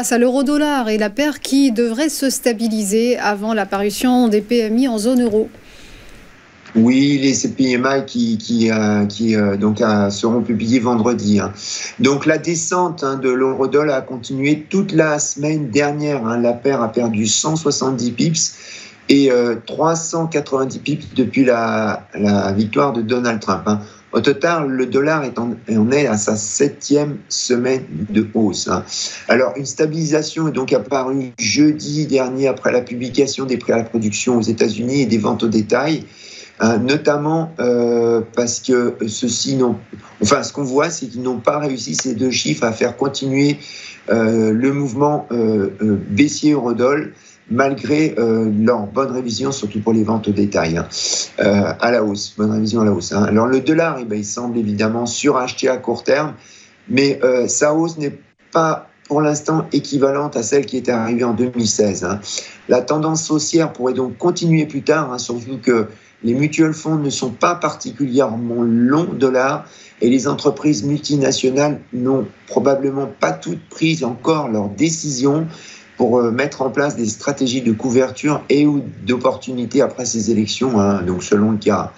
face à l'euro-dollar et la paire qui devrait se stabiliser avant l'apparition des PMI en zone euro. Oui, les PMI qui seront publiés vendredi. Donc la descente de l'euro-dollar a continué toute la semaine dernière. La paire a perdu 170 pips et 390 pips depuis la victoire de Donald Trump. Au total, le dollar on est à sa 7e semaine de hausse. Alors, une stabilisation est donc apparue jeudi dernier après la publication des prix à la production aux États-Unis et des ventes au détail. Notamment parce que ce qu'on voit, c'est qu'ils n'ont pas réussi, ces deux chiffres, à faire continuer le mouvement baissier euro-dollar malgré leur bonne révision, surtout pour les ventes au détail, à la hausse, bonne révision à la hausse. Alors le dollar, il semble évidemment suracheté à court terme, mais sa hausse n'est pas pour l'instant équivalente à celle qui était arrivée en 2016. La tendance haussière pourrait donc continuer plus tard, surtout que les mutual funds ne sont pas particulièrement longs dollars et les entreprises multinationales n'ont probablement pas toutes pris encore leurs décisions pour mettre en place des stratégies de couverture et ou d'opportunités après ces élections, donc selon le cas.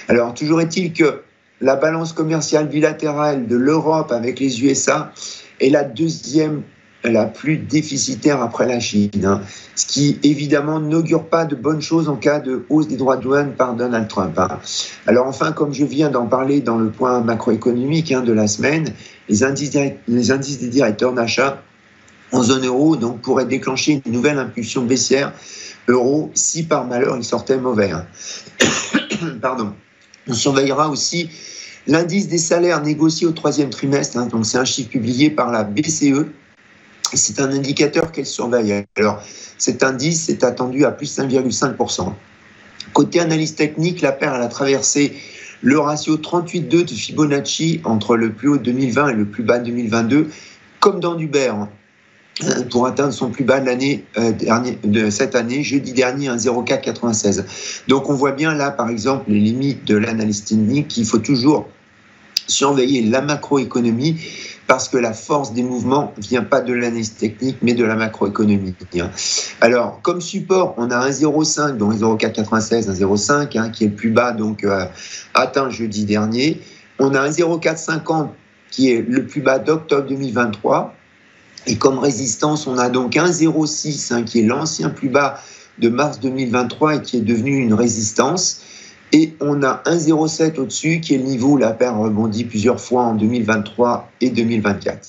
Alors, toujours est-il que la balance commerciale bilatérale de l'Europe avec les USA est la deuxième la plus déficitaire après la Chine, ce qui évidemment n'augure pas de bonnes choses en cas de hausse des droits de douane par Donald Trump. Alors enfin, comme je viens d'en parler dans le point macroéconomique de la semaine, les indices des directeurs d'achat en zone euro donc, pourraient déclencher une nouvelle impulsion baissière euro si par malheur il sortait mauvais. Pardon. On surveillera aussi l'indice des salaires négociés au troisième trimestre, donc c'est un chiffre publié par la BCE. C'est un indicateur qu'elle surveille. Alors, cet indice est attendu à plus 1,5%. Côté analyse technique, la paire a traversé le ratio 38,2 de Fibonacci entre le plus haut de 2020 et le plus bas de 2022, comme dans du bear, pour atteindre son plus bas de cette année, jeudi dernier, 0,496. Donc, on voit bien là, par exemple, les limites de l'analyse technique qu'il faut toujours surveiller la macroéconomie parce que la force des mouvements ne vient pas de l'analyse technique, mais de la macroéconomie. Alors, comme support, on a 1,05, donc 0,496, 1,05, qui est le plus bas, donc atteint jeudi dernier. On a 1,0450 qui est le plus bas d'octobre 2023. Et comme résistance, on a donc 1,06 qui est l'ancien plus bas de mars 2023 et qui est devenu une résistance. Et on a 1,07 au-dessus qui est le niveau où la paire rebondit plusieurs fois en 2023 et 2024.